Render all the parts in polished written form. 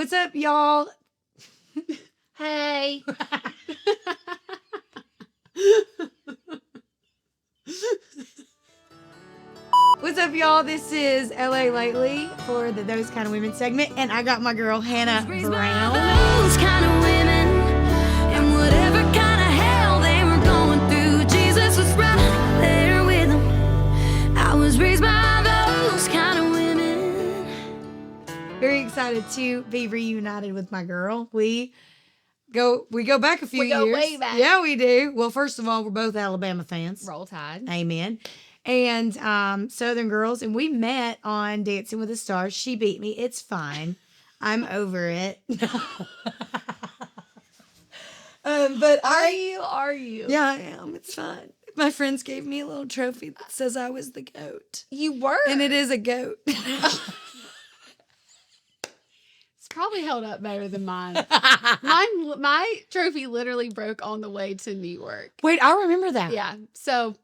What's up, y'all? Hey. What's up, y'all? This is LA Lately for the Those Kind of Women segment, and I got my girl Hannah Brown. Those kind of women, and whatever kind of hell they were going through, Jesus was right there with them. I was raised by those kind of women. Very excited to be reunited with my girl. We go back a few years. We go way back. Yeah, we do. Well, first of all, we're both Alabama fans. Roll Tide. Amen. And Southern girls, and we met on Dancing with the Stars. She beat me. It's fine. I'm over it. But Are you? Yeah, I am. It's fine. My friends gave me a little trophy that says I was the goat. You were. And it is a goat. It's probably held up better than mine. My trophy literally broke on the way to New York. Wait, I remember that. Yeah. So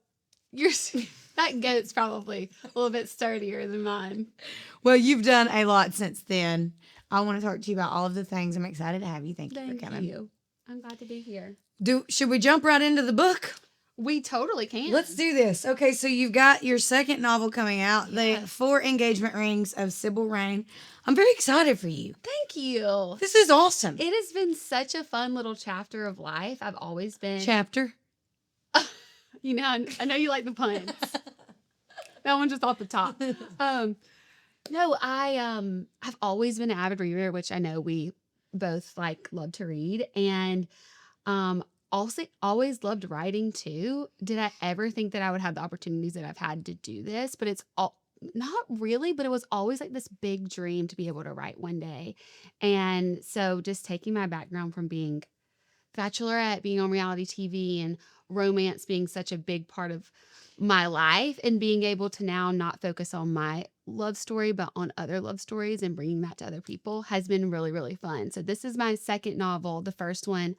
that goat's probably a little bit sturdier than mine. Well, you've done a lot since then. I want to talk to you about all of the things. I'm excited to have you. Thank you for coming. You. I'm glad to be here. Should we jump right into the book? We totally can. Let's do this. Okay, so you've got your second novel coming out, Yes. The 4 Engagement Rings of Cybil Rain. I'm very excited for you. Thank you. This is awesome. It has been such a fun little chapter of life. I've always been. Chapter. You know, I know you like the puns. That one just off the top. No, I've always been an avid reader, which I know we both love to read, and also always loved writing too. Did I ever think that I would have the opportunities that I've had to do this? But it's all not really, but it was always like this big dream to be able to write one day. And so just taking my background from being Bachelorette, being on reality TV, and romance being such a big part of my life, and being able to now not focus on my love story, but on other love stories and bringing that to other people has been really, really fun. So this is my second novel. The first one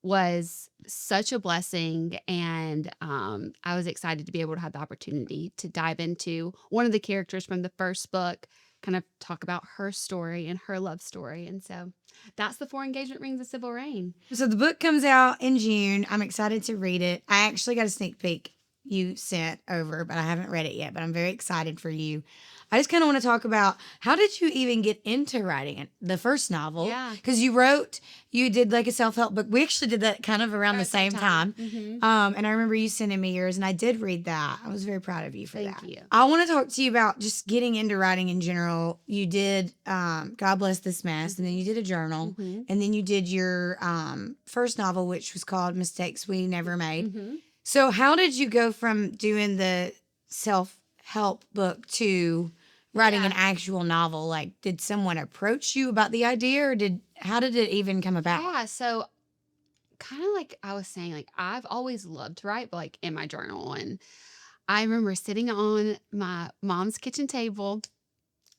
was such a blessing, and I was excited to be able to have the opportunity to dive into one of the characters from the first book, kind of talk about her story and her love story. And so that's the 4 Engagement Rings of Cybil Rain. So the book comes out in June. I'm excited to read it. I actually got a sneak peek you sent over, but I haven't read it yet, but I'm very excited for you. I just kind of want to talk about, how did you even get into writing it? The first novel? Yeah. Because you did like a self-help book. We actually did that kind of around the same time. Mm-hmm. And I remember you sending me yours, and I did read that. I was very proud of you for that. Thank you. I want to talk to you about just getting into writing in general. You did God Bless This Mess, and then you did a journal, Mm-hmm. and then you did your first novel, which was called Mistakes We Never Made. Mm-hmm. So how did you go from doing the self-help book to writing an actual novel? Like, did someone approach you about the idea, or how did it even come about? Yeah, so kind of like I was saying, I've always loved to write, but in my journal. And I remember sitting on my mom's kitchen table,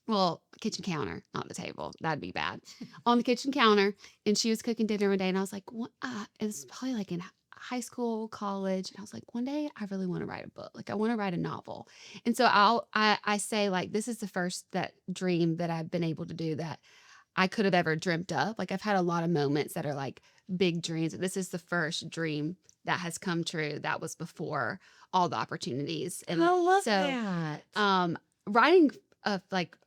well, kitchen counter, not the table, that'd be bad, on the kitchen counter, and she was cooking dinner one day, and I was like, what? It was probably in high school, college, and I was like, one day I really want to write a book. I want to write a novel. And so I say this is the first dream that I've been able to do that I could have ever dreamt up. I've had a lot of moments that are big dreams. This is the first dream that has come true. That was before all the opportunities. And I love so, that. writing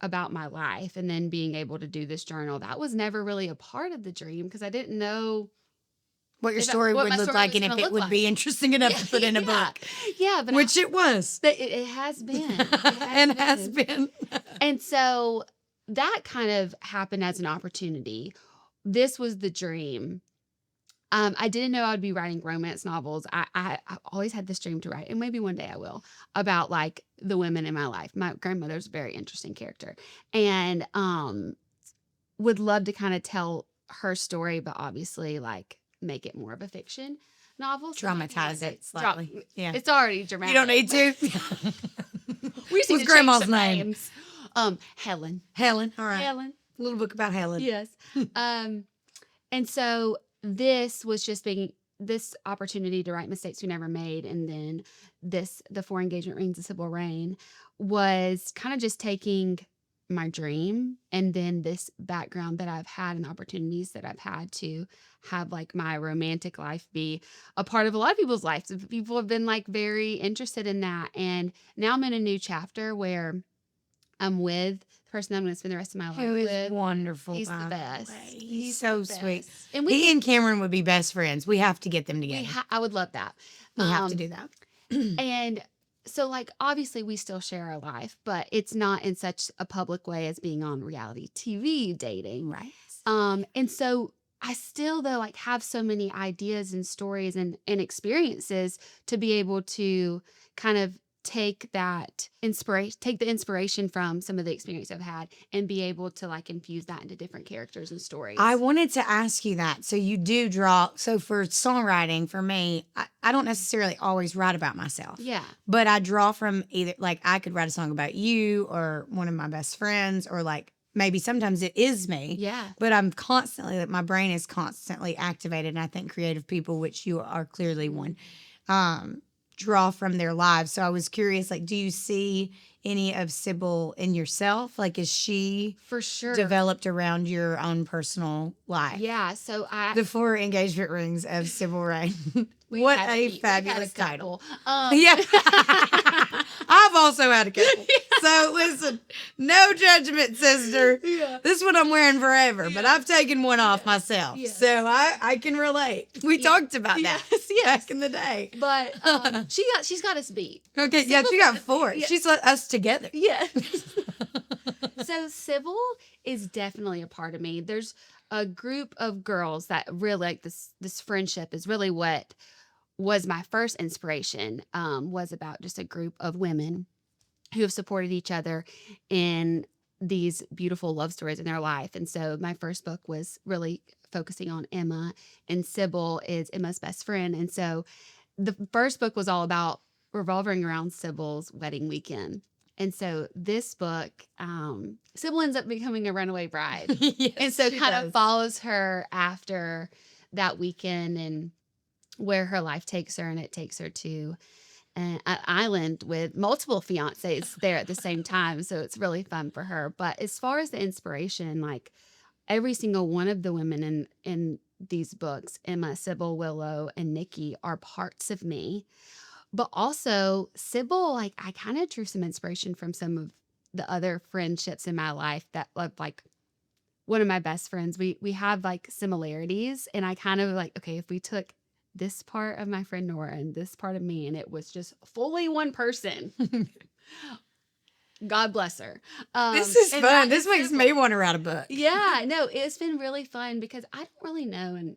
about my life and then being able to do this journal, that was never really a part of the dream, because I didn't know What your story what would my look story like, was and if gonna it look would like. be interesting enough to put in a book. Yeah, but Which it was. it has been. And has been. And so that kind of happened as an opportunity. This was the dream. I didn't know I would be writing romance novels. I always had this dream to write, and maybe one day I will, about the women in my life. My grandmother's a very interesting character, and would love to kind of tell her story, but obviously make it more of a fiction novel. Dramatize it slightly. Yeah. It's already dramatic. You don't need to. We just need What's to grandma's change some name? names. Helen. Helen. All right. Helen. A little book about Helen. Yes. And so this was just being this opportunity to write Mistakes We Never Made, and then the 4 Engagement Rings of Cybil Rain was kind of just taking my dream, and then this background that I've had and opportunities that I've had to have like my romantic life be a part of a lot of people's lives. People have been like very interested in that. And now I'm in a new chapter where I'm with the person I'm going to spend the rest of my life Who is with. wonderful. He's the by best. way. He's He's so the sweet. best. And we He and Cameron would be best friends. We have to get them together. I would love that. We have to do that. And so, like, obviously, we still share our life, but it's not in such a public way as being on reality TV dating. Right. And so I still, though, like, have so many ideas and stories and experiences to be able to kind of take the inspiration from some of the experience I've had and be able to like infuse that into different characters and stories. I wanted to ask you that. So you do draw. So for songwriting, for me, I don't necessarily always write about myself. Yeah. But I draw from either, like, I could write a song about you or one of my best friends, or like maybe sometimes it is me. Yeah. But I'm constantly, like, my brain is constantly activated. And I think creative people, which you are clearly one, draw from their lives. So I was curious, like, do you see any of Cybil in yourself? Like, is she For sure. developed around your own personal life? Yeah. So The 4 engagement rings of Cybil Rain. we What had a we had fabulous a title. couple. Yeah. I've also had a couple. So listen, no judgment, sister. Yeah. This one I'm wearing forever, but I've taken one off myself. Yeah. So I can relate. We talked about that Yes. back in the day. But she's got us beat. Okay, yeah, she got 4. Yeah. She's let us together. Yeah. So Cybil is definitely a part of me. There's a group of girls that really like this friendship is really what was my first inspiration, was about just a group of women who have supported each other in these beautiful love stories in their life. And so my first book was really focusing on Emma, and Cybil is Emma's best friend. And so the first book was all about revolving around Cybil's wedding weekend. And so this book, Cybil ends up becoming a runaway bride. Yes, And so she kind does. of follows her after that weekend and where her life takes her. And it takes her to an island with multiple fiancés there at the same time. So it's really fun for her. But as far as the inspiration, like every single one of the women in these books, Emma, Cybil, Willow, and Nikki, are parts of me. But also Cybil, like I kind of drew some inspiration from some of the other friendships in my life that like one of my best friends, we have like similarities. And I kind of like, okay, if we took this part of my friend Nora and this part of me, and it was just fully one person, God bless her. This is and fun. that This is makes Cybil. me want to write a book. Yeah, no, it's been really fun because I don't really know. And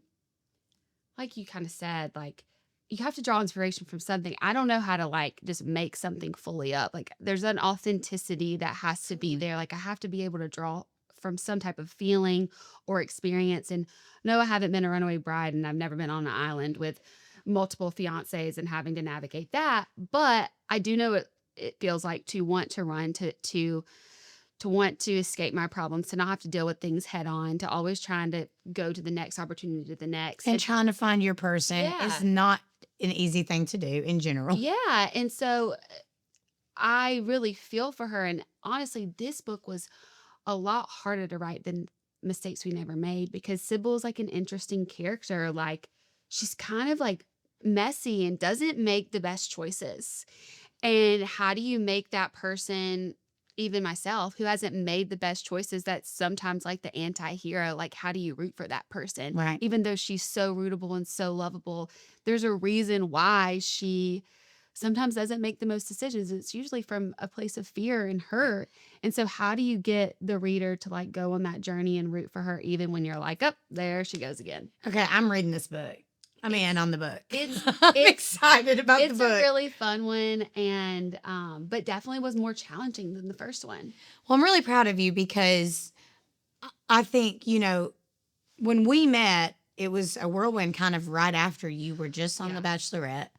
like you kind of said, like you have to draw inspiration from something. I don't know how to like just make something fully up. Like there's an authenticity that has to be there. Like I have to be able to draw from some type of feeling or experience. And no, I haven't been a runaway bride, and I've never been on an island with multiple fiancés and having to navigate that. But I do know it feels like to want to run, to want to escape my problems, to not have to deal with things head on, to always trying to go to the next opportunity, to the next. And trying to find your person Yeah. is not an easy thing to do in general. Yeah. And so I really feel for her. And honestly, this book was a lot harder to write than Mistakes We Never Made, because Cybil is like an interesting character. Like she's kind of like messy and doesn't make the best choices. And how do you make that person, even myself, who hasn't made the best choices, that's sometimes like the anti-hero, like how do you root for that person? Right. Even though she's so rootable and so lovable, there's a reason why she sometimes doesn't make the most decisions. It's usually from a place of fear and hurt. And so how do you get the reader to like go on that journey and root for her, even when you're like, oh, there she goes again? Okay, I'm reading this book. I'm in on the book. I'm it's- excited about the It's book. a really fun one, and but definitely was more challenging than the first one. Well, I'm really proud of you because I think, when we met, it was a whirlwind kind of right after you were just on Yeah. The Bachelorette.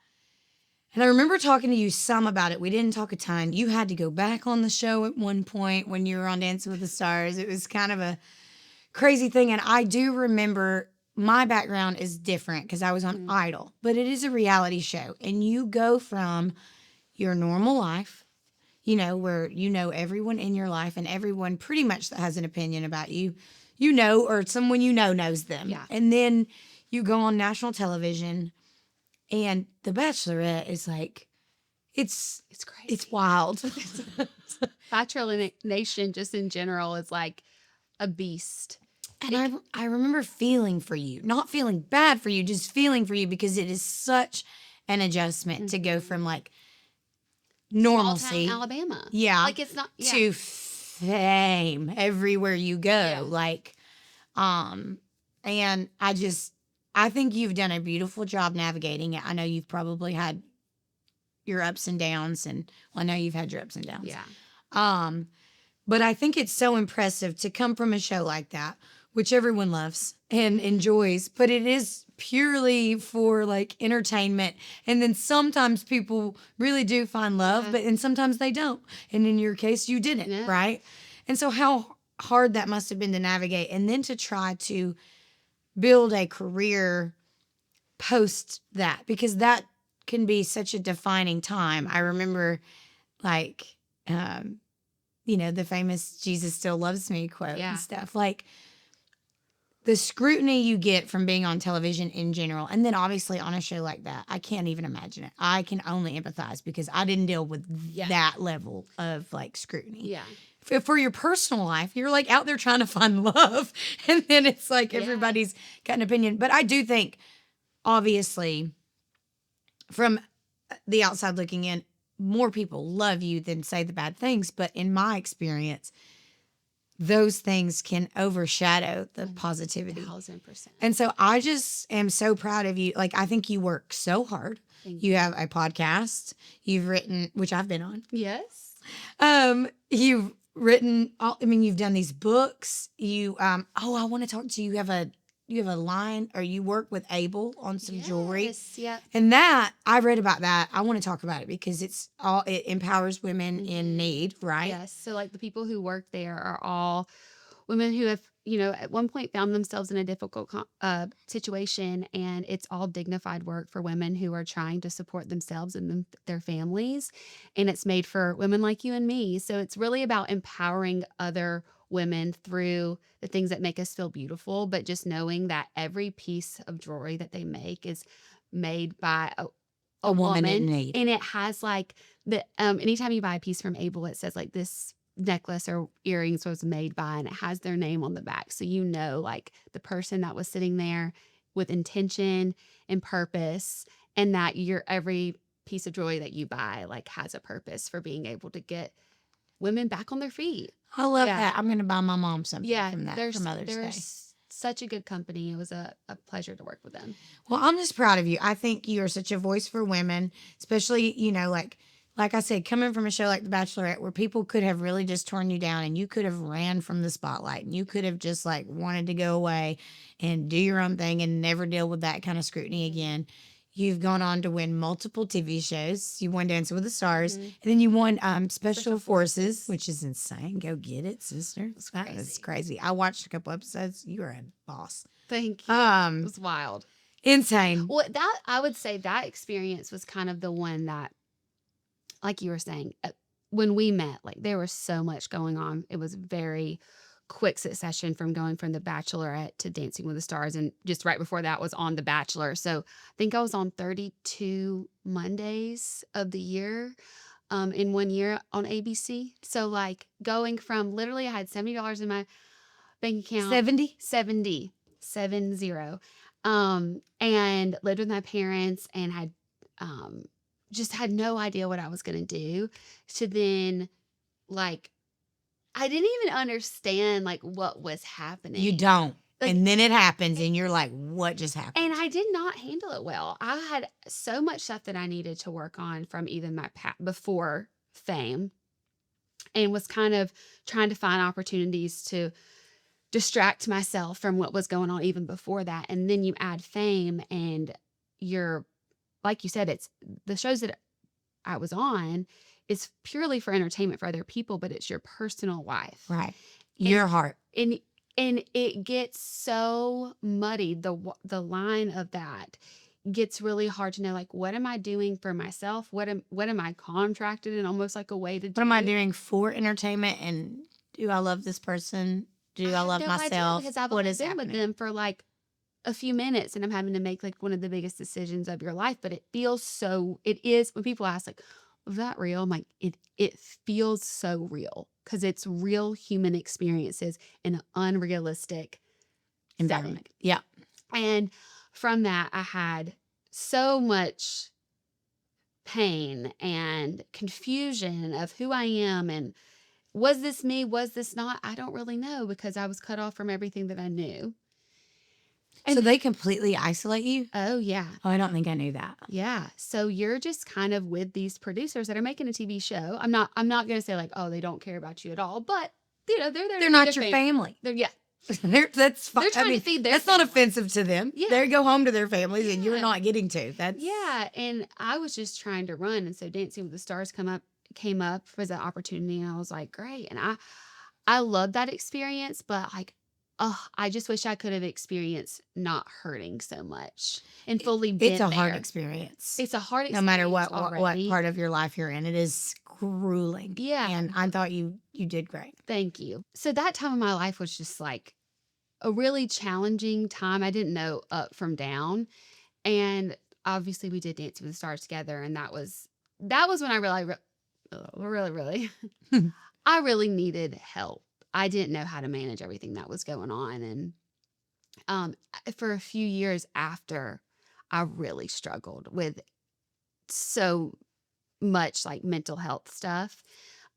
And I remember talking to you some about it. We didn't talk a ton. You had to go back on the show at one point when you were on Dancing with the Stars. It was kind of a crazy thing. And I do remember my background is different because I was on Idol, but it is a reality show. And you go from your normal life, where everyone in your life and everyone pretty much that has an opinion about you, or someone knows them. Yeah. And then you go on national television and The Bachelorette is like, it's crazy. It's wild. Bachelor Nation, just in general, is like a beast. And I remember feeling for you, not feeling bad for you, just feeling for you because it is such an adjustment to go from like normalcy, Small town Alabama. yeah, Like it's not to fame everywhere you go. Yeah. Like, and I think you've done a beautiful job navigating it. I know you've probably had your ups and downs, and I know you've had your ups and downs. Yeah. But I think it's so impressive to come from a show like that, which everyone loves and enjoys, but it is purely for like entertainment. And then sometimes people really do find love, and sometimes they don't. And in your case, you didn't, right? And so how hard that must have been to navigate, and then to try to build a career post that, because that can be such a defining time. I remember like, the famous Jesus still loves me quote and stuff. Like the scrutiny you get from being on television in general, and then obviously on a show like that, I can't even imagine it. I can only empathize because I didn't deal with that level of like scrutiny. Yeah. For your personal life, you're like out there trying to find love, and then it's like everybody's got an opinion. But I do think, obviously, from the outside looking in, more people love you than say the bad things. But in my experience, those things can overshadow the positivity. 1,000%. And so I just am so proud of you. Like, I think you work so hard. You have a podcast you've written, which I've been on. Yes. You've written, you've done these books. I want to talk to you. You have a line, or you work with Abel on some jewelry. Yeah. And that, I read about that. I want to talk about it because it empowers women in need, right? Yes. So like the people who work there are all women who have, at one point found themselves in a difficult situation, and it's all dignified work for women who are trying to support themselves and their families. And it's made for women like you and me. So it's really about empowering other women through the things that make us feel beautiful, but just knowing that every piece of jewelry that they make is made by a woman in need. And it has like anytime you buy a piece from Abel, it says like this necklace or earrings was made by, and it has their name on the back. So like the person that was sitting there with intention and purpose, and that your every piece of jewelry that you buy like has a purpose for being able to get women back on their feet. I love that. I'm going to buy my mom something from that for Mother's they're Day. Such a good company. It was a pleasure to work with them. Well, I'm just proud of you. I think you are such a voice for women, especially, like I said, coming from a show like The Bachelorette, where people could have really just torn you down, and you could have ran from the spotlight, and you could have just like wanted to go away and do your own thing and never deal with that kind of scrutiny again. You've gone on to win multiple TV shows. You won Dancing with the Stars, and then you won Special Forces, which is insane. Go get it, sister. That is crazy. I watched a couple episodes. You are a boss. Thank you. It was wild. Insane. Well, I would say that experience was kind of the one that, like you were saying, when we met, like there was so much going on. It was very quick succession from going from The Bachelorette to Dancing with the Stars. And just right before that was on The Bachelor. So I think I was on 32 Mondays of the year in 1 year on ABC. So like going from literally I had $70 in my bank account. 70? 70. And lived with my parents and had just had no idea what I was going to do. To then like I didn't even understand like what was happening. You don't. Like, and then it happens and you're like, what just happened? And I did not handle it well. I had so much stuff that I needed to work on from even my before fame, and was kind of trying to find opportunities to distract myself from what was going on even before that. And then you add fame, and you're, like you said, it's the shows that I was on is purely for entertainment for other people, but it's your personal life. Right. Your heart. And it gets so muddied, the line of that. gets really hard to know, like, what am I doing for myself? What am I contracted in almost like a way to do? What am I doing for entertainment? And do I love this person? Do I have love no idea myself? because I've What only is been happening? with them for like a few minutes and I'm having to make like one of the biggest decisions of your life. But it feels so, it is, when people ask like, was that real? I'm like, it feels so real because it's real human experiences in an unrealistic Environment. setting. Yeah. And from that, I had so much pain and confusion of who I am and was this me? Was this not? I don't really know because I was cut off from everything that I knew. So they completely isolate you? Oh, yeah. Oh, I don't think I knew that. Yeah. So you're just kind of with these producers that are making a TV show. I'm not going to say like, oh, they don't care about you at all, but you know, they're there. They're not your family. Yeah. That's fine. They're trying to feed their That's not family. offensive to them. Yeah. They go home to their families and you're Yeah. not getting to. That's Yeah. And I was just trying to run. And so Dancing with the Stars came up as an opportunity. And I was like, great. And I love that experience, but like, oh, I just wish I could have experienced not hurting so much and fully been It's a hard there. experience. It's a hard No experience. matter what already. part of your life you're in, it is grueling. Yeah. And I thought you did great. Thank you. So that time of my life was just like a really challenging time. I didn't know up from down. And obviously we did Dance with the Stars together. And that was when I realized, really, I really needed help. I didn't know how to manage everything that was going on. And for a few years after, I really struggled with so much like mental health stuff.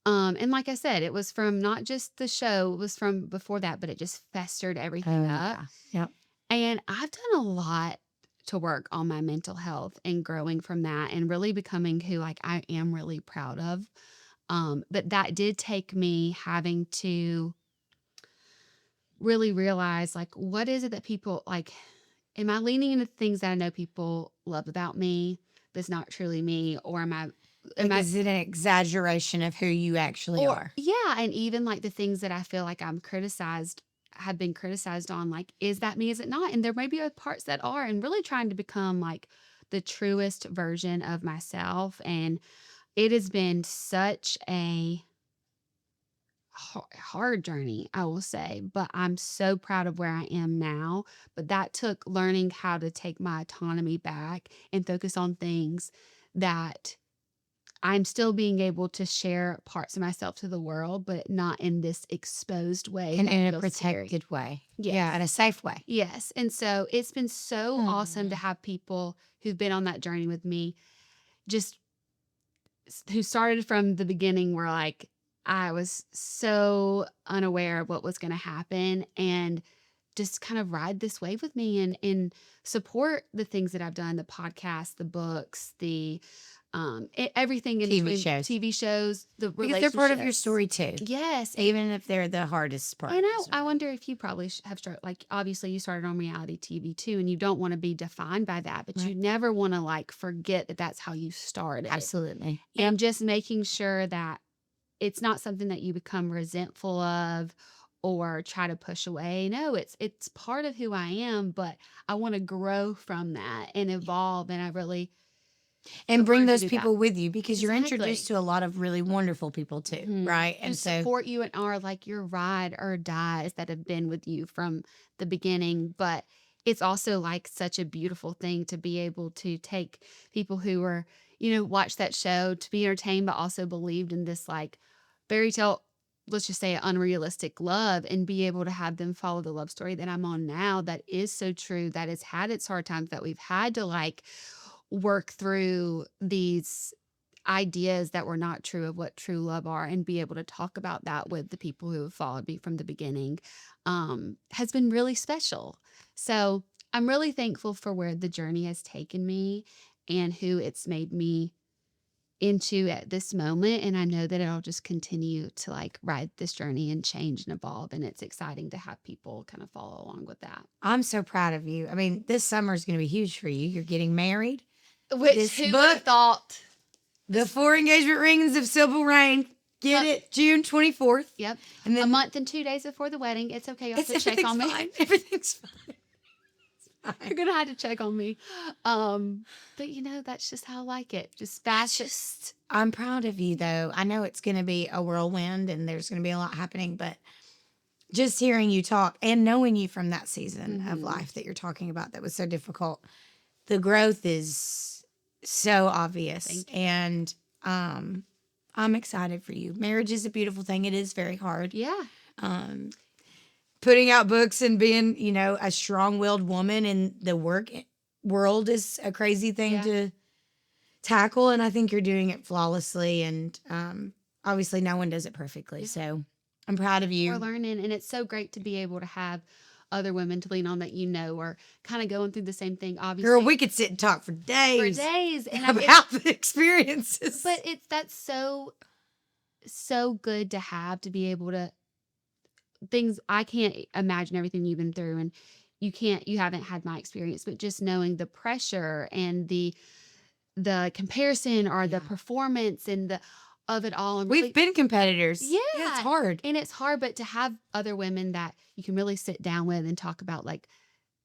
And like I said, it was from not just the show, it was from before that, but it just festered everything up. Yeah. And I've done a lot to work on my mental health and growing from that and really becoming who like I am really proud of. But that did take me having to really realize like, what is it that people like, am I leaning into things that I know people love about me that's not truly me? Or Is it an exaggeration of who you actually are? Yeah. And even like the things that I feel like have been criticized on, like, is that me? Is it not? And there may be other parts that are, and really trying to become like the truest version of myself. And it has been such a hard journey, I will say, but I'm so proud of where I am now. But that took learning how to take my autonomy back and focus on things that I'm still being able to share parts of myself to the world, but not in this exposed way. And that in a feels protected scary. way. Yes. Yeah, in a safe way. Yes. And so it's been so awesome to have people who've been on that journey with me, just who started from the beginning, where like I was so unaware of what was going to happen, and just kind of ride this wave with me and support the things that I've done, the podcast, the books, the everything in TV shows, the because they're part of your relationships. story too. Yes. Even if they're the hardest part. And I wonder if you probably have started, like, obviously you started on reality TV too, and you don't want to be defined by that, but you never want to like forget that that's how you started. Absolutely. And just making sure that it's not something that you become resentful of or try to push away. No, it's part of who I am, but I want to grow from that and evolve. And I really and bring learned to those do people that. with you, because you're Exactly. introduced to a lot of really wonderful people too, right? And And so support you and are like your ride or dies that have been with you from the beginning. But it's also like such a beautiful thing to be able to take people who are, watch that show to be entertained, but also believed in this like fairy tale, let's just say unrealistic love, and be able to have them follow the love story that I'm on now that is so true, that has had its hard times, that we've had to like work through these ideas that were not true of what true love are, and be able to talk about that with the people who have followed me from the beginning has been really special. So I'm really thankful for where the journey has taken me and who it's made me into at this moment. And I know that it'll just continue to like ride this journey and change and evolve. And it's exciting to have people kind of follow along with that. I'm so proud of you. I mean, this summer is going to be huge for you. You're getting married. Which, This who would book- have thought? The 4 engagement rings of Cybil Rain. Get it? June 24th. Yep. And then A month and 2 days before the wedding. It's okay. Y'all can shake on me. fine. Everything's fine. It's fine. You're gonna have to check on me. But you know, that's just how I like it. Just fast. I'm proud of you, though. I know it's going to be a whirlwind and there's going to be a lot happening, but just hearing you talk and knowing you from that season of life that you're talking about that was so difficult, the growth is so obvious. Thank you. And I'm excited for you. Marriage is a beautiful thing. It is very hard. Yeah. Putting out books and being, you know, a strong-willed woman in the work world is a crazy thing to tackle, and I think you're doing it flawlessly, and obviously no one does it perfectly, so I'm proud of you. We're learning, and it's so great to be able to have other women to lean on that you know are kind of going through the same thing, obviously. Girl, we could sit and talk for days. And about the experiences. But that's so good to have, to be able to, things I can't imagine everything you've been through, and you haven't had my experience, but just knowing the pressure and the comparison or the performance and of it all. And we've been competitors. Yeah. It's hard. And it's hard, but to have other women that you can really sit down with and talk about like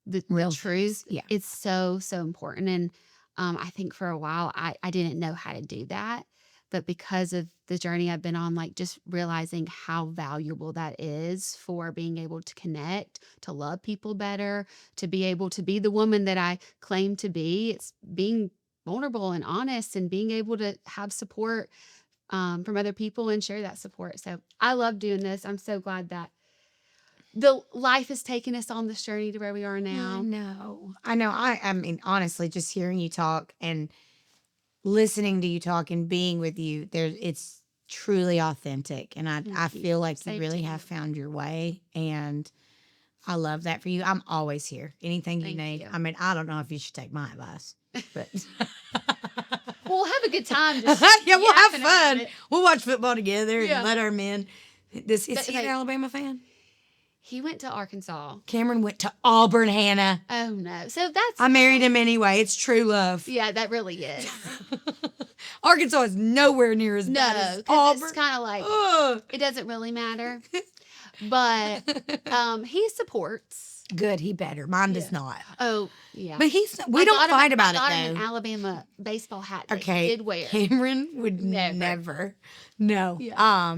the Real truth. Yeah. It's so, so important. And I think for a while I didn't know how to do that. But because of the journey I've been on, like just realizing how valuable that is for being able to connect, to love people better, to be able to be the woman that I claim to be. It's being vulnerable and honest and being able to have support from other people and share that support. So I love doing this. I'm so glad that the life has taken us on this journey to where we are now. I know. I mean, honestly, just hearing you talk and listening to you talk and being with you, it's truly authentic. And I feel like you really have found your way. And I love that for you. I'm always here. Anything you need. You. I mean, I don't know if you should take my advice, but we'll have a good time. Just yeah, we'll have yapping fun. about it. We'll watch football together Yeah. and let our men. Is he But, an Alabama fan? He went to Arkansas. Cameron went to Auburn, Hannah. Oh no. So that's I married him anyway. It's true love. yeah, that really is. Arkansas is nowhere near as bad No, as 'cause Auburn. it's kind of like Ugh. it doesn't really matter. But he supports. Good, he better. Mine does not. Oh yeah. But we don't fight I about got it him though. an Alabama baseball hat that Okay. he did wear. Cameron would Never. never. No. Yeah.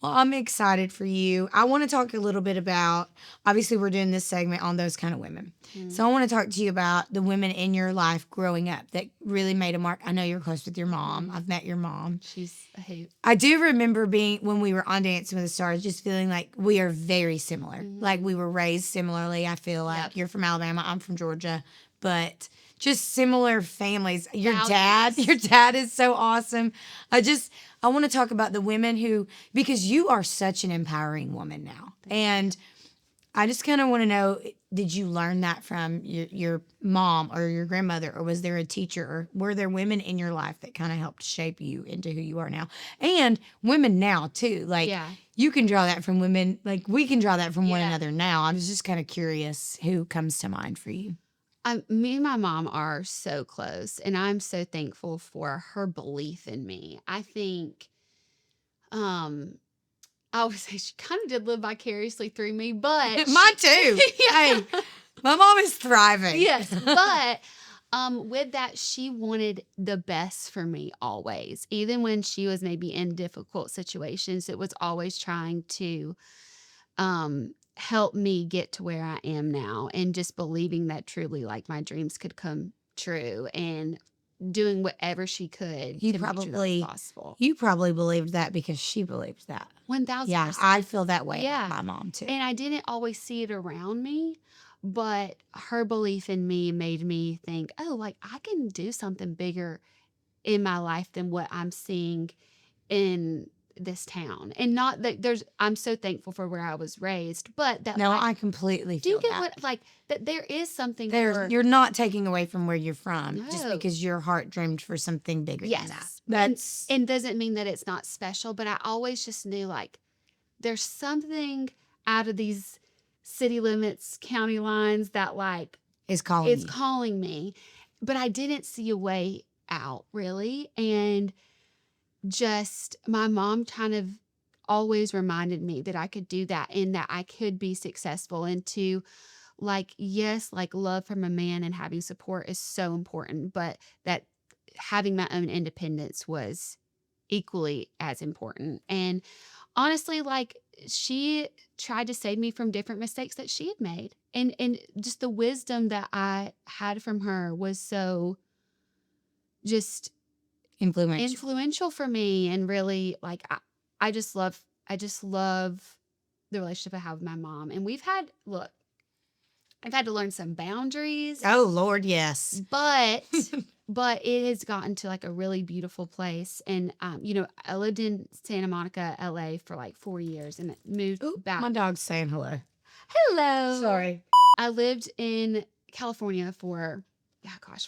Well, I'm excited for you. I want to talk a little bit about, obviously we're doing this segment on those kind of women. So I want to talk to you about the women in your life growing up that really made a mark. I know you're close with your mom. I've met your mom. She's a hoot. I do remember when we were on Dancing with the Stars, just feeling like we are very similar. Like we were raised similarly. I feel like Yep. you're from Alabama, I'm from Georgia, but just similar families. Your Values. dad is so awesome. I want to talk about the women because you are such an empowering woman now. And I just kind of want to know, did you learn that from your mom or your grandmother, or was there a teacher, or were there women in your life that kind of helped shape you into who you are now? And women now too. Like you can draw that from women, like we can draw that from one another now. I was just kind of curious who comes to mind for you. Me and my mom are so close, and I'm so thankful for her belief in me. I think, I always say she kind of did live vicariously through me, but Mine too. Hey, my mom is thriving. yes, but with that, she wanted the best for me always. Even when she was maybe in difficult situations, it was always trying to help me get to where I am now, and just believing that truly like my dreams could come true, and doing whatever she could to make sure that was possible. You probably believed that because she believed that. 1,000%. Yeah, I feel that way about my mom too. And I didn't always see it around me, but her belief in me made me think, oh, like I can do something bigger in my life than what I'm seeing in this town. And not that I'm so thankful for where I was raised, but that I completely do feel you get that. what, like that there is something You're not taking away from where you're from just No. because your heart dreamed for something bigger than that. yes. That's And doesn't mean that it's not special, but I always just knew like there's something out of these city limits, county lines that like is calling it's you. calling me. But I didn't see a way out really. And just my mom kind of always reminded me that I could do that and that I could be successful, and to like, yes, like love from a man and having support is so important, but that having my own independence was equally as important. And honestly, like she tried to save me from different mistakes that she had made. And just the wisdom that I had from her was so just influential for me. And really, like I just love the relationship I have with my mom. And I've had to learn some boundaries. Oh Lord, yes. But but it has gotten to like a really beautiful place. And I lived in Santa Monica, LA for like 4 years and moved back. My dog's saying hello. Hello. Sorry. I lived in California for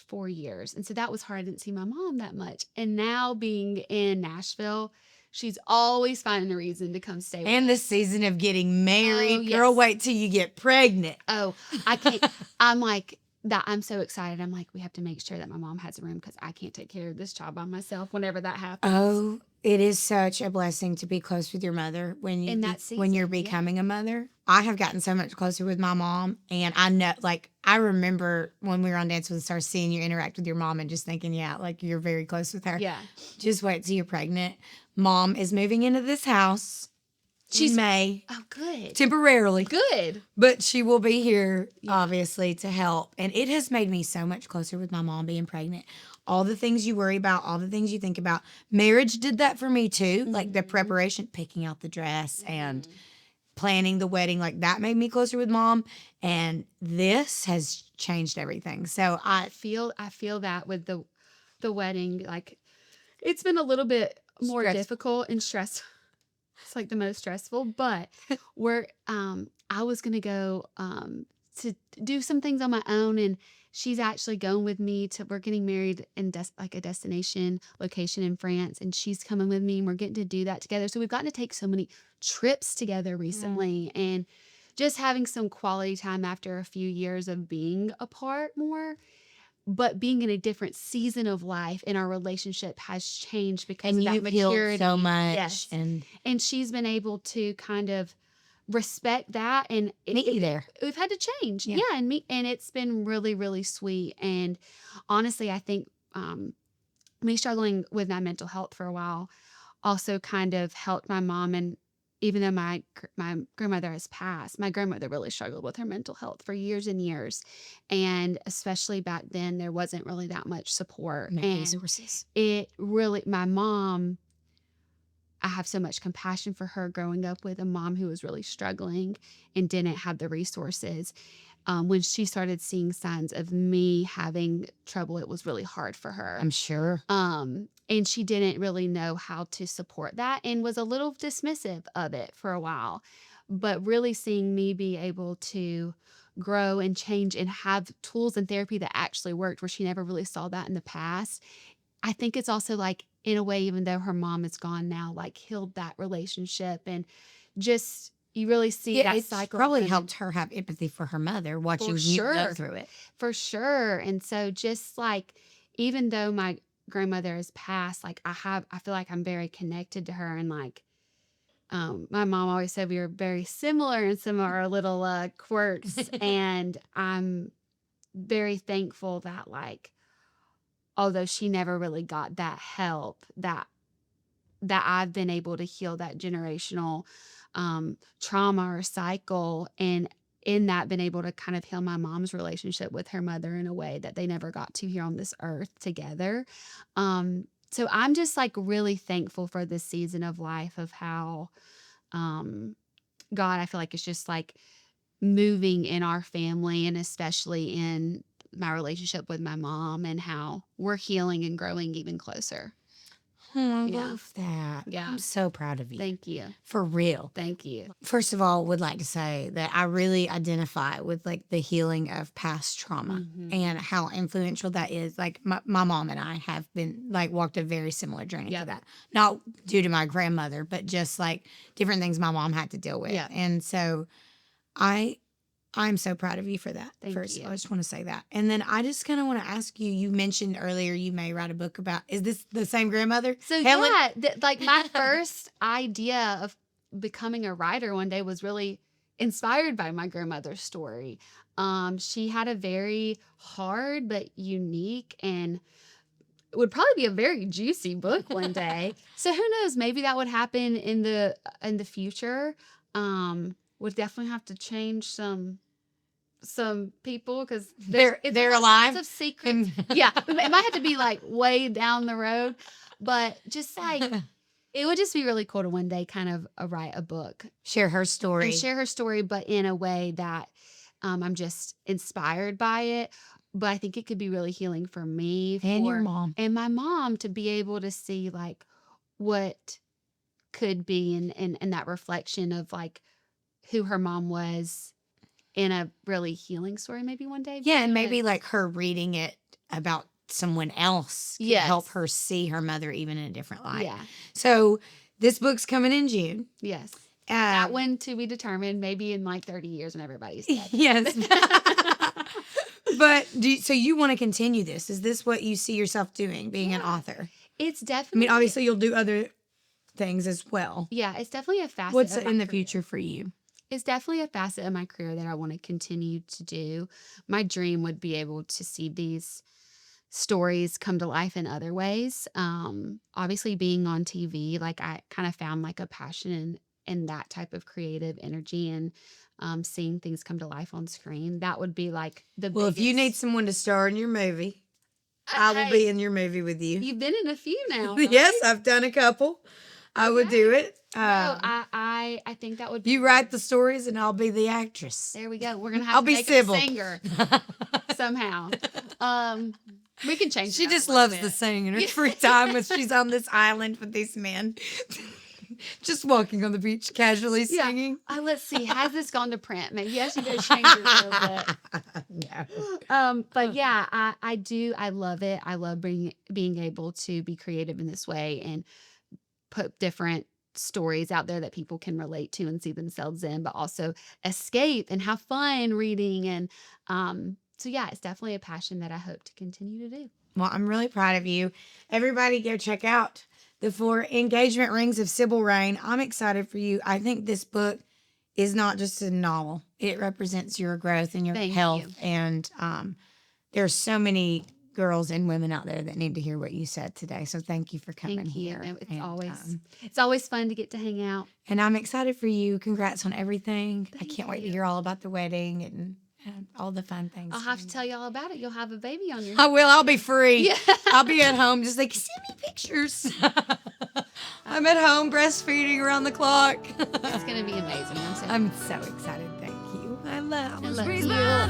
4 years. And so that was hard. I didn't see my mom that much. And now being in Nashville, she's always finding a reason to come stay with us. And this season of getting married. Oh, Girl, yes. wait till you get pregnant. Oh, I can't. I'm like that. I'm so excited. I'm like, we have to make sure that my mom has a room because I can't take care of this child by myself whenever that happens. Oh, it is such a blessing to be close with your mother when In that when you're season, yeah. becoming a mother. I have gotten so much closer with my mom, and I know, like, I remember when we were on Dance with the Stars, seeing you interact with your mom and just thinking, yeah, like you're very close with her. Yeah. Just wait till you're pregnant. Mom is moving into this house. She's- in May. Oh, good. Temporarily. Good. But she will be here, Yeah. obviously, to help. And it has made me so much closer with my mom being pregnant. All the things you worry about, all the things you think about. Marriage did that for me, too. Like the preparation, picking out the dress and planning the wedding. Like that made me closer with mom. And this has changed everything. So I feel that with the wedding, like it's been a little bit more Stressful. difficult and stressful. It's like the most stressful, but I was gonna go to do some things on my own, and she's actually going with me we're getting married in like a destination location in France, and she's coming with me, and we're getting to do that together. So we've gotten to take so many trips together recently, and just having some quality time after a few years of being apart more. But being in a different season of life in our relationship has changed because and of that you've healed maturity. so much. Yes. And she's been able to kind of respect that, and meet you there. we've had to change. Yeah. Yeah, and it's been really, really sweet. And honestly, I think me struggling with my mental health for a while also kind of helped my mom. And even though my grandmother has passed, my grandmother really struggled with her mental health for years and years. And especially back then, there wasn't really that much support. No And resources. my mom, I have so much compassion for her growing up with a mom who was really struggling and didn't have the resources. When she started seeing signs of me having trouble, it was really hard for her. I'm sure. And she didn't really know how to support that and was a little dismissive of it for a while. But really seeing me be able to grow and change and have tools and therapy that actually worked, where she never really saw that in the past. I think it's also like, in a way, even though her mom is gone now, like healed that relationship, and just you really see that it's cycle. probably of- helped her have empathy for her mother, watching For you go sure. through it. For sure. And so just like, even though my grandmother has passed, like I feel like I'm very connected to her. And like, my mom always said we were very similar in some of our little quirks. And I'm very thankful that, like, although she never really got that help, that I've been able to heal that generational trauma or cycle, and in that been able to kind of heal my mom's relationship with her mother in a way that they never got to here on this earth together. So I'm just like really thankful for this season of life, of how God, I feel like it's just like moving in our family, and especially in my relationship with my mom, and how we're healing and growing even closer. Oh, I Yeah. love that. Yeah. I'm so proud of you. Thank you. For real. Thank you. First of all, would like to say that I really identify with like the healing of past trauma Mhm. and how influential that is. Like my mom and I have been like walked a very similar journey Yeah. to that. Not due to my grandmother, but just like different things my mom had to deal with. Yeah. And so I'm so proud of you for that. Thank First, you. I just want to say that. And then I just kind of want to ask you, you mentioned earlier you may write a book about, is this the same grandmother? So Helen? yeah, like my first idea of becoming a writer one day was really, inspired by my grandmother's story. She had a very hard but unique and would probably be a very juicy book one day. So who knows? Maybe that would happen in the future. Would definitely have to change some people because They're alive. Lots of secrets. Yeah, it might have to be like way down the road, but just like it would just be really cool to one day kind of write a book Share her story. and share her story, but in a way that I'm just inspired by it. But I think it could be really healing for me And your mom. and my mom to be able to see like what could be and that reflection of like who her mom was in a really healing story maybe one day. Yeah, and maybe because- like her reading it about someone else could Yes. help her see her mother even in a different light. Yeah. So this book's coming in June. Yes. That Um, one to be determined, maybe in like 30 years when everybody's dead. Yes. But so you want to continue this? Is this what you see yourself doing, being an author? It's I definitely. mean, obviously you'll do other things as well. Yeah, it's definitely a facet. What's of my in the career. future for you? It's definitely a facet of my career that I want to continue to do. My dream would be able to see these stories come to life in other ways. Obviously, being on TV, like I kind of found like a passion in that type of creative energy and seeing things come to life on screen. That would be like the Well, if you need biggest- someone to star in your movie, I will Hey, be in your movie with you. You've been in a few now. Yes, right? I've done a couple. I would do it. No, I think that would be. You write the stories and I'll be the actress. There we go. We're gonna have I'll to be make him a Cybil. singer somehow. We can change. She that just a little loves bit. the singing in her free time when she's on this island with these men. Just walking on the beach casually Yeah. singing. Let's see. Has this gone to print? Maybe I should go change it a little bit. No. But yeah, I do. I love it. I love being able to be creative in this way and put different stories out there that people can relate to and see themselves in, but also escape and have fun reading. And so yeah, it's definitely a passion that I hope to continue to do. Well, I'm really proud of you. Everybody go check out the 4 engagement rings of Cybil Rain. I'm excited for you. I think this book is not just a novel. It represents your growth and your Thank health. you. And there's so many girls and women out there that need to hear what you said today. So thank you for coming Thank you. here. No, It's And, it's always fun to get to hang out. and I'm excited for you. Congrats on everything. I Thank can't wait to you. hear all about the wedding and all the fun things. I'll have to tell you all about it. You'll have a baby on your I will. I'll be free. Yeah. I'll be at home. Just like, send me pictures. I'm at home breastfeeding around the clock. It's gonna be amazing. I'm so excited. Thank you. I love I love Raised you. by the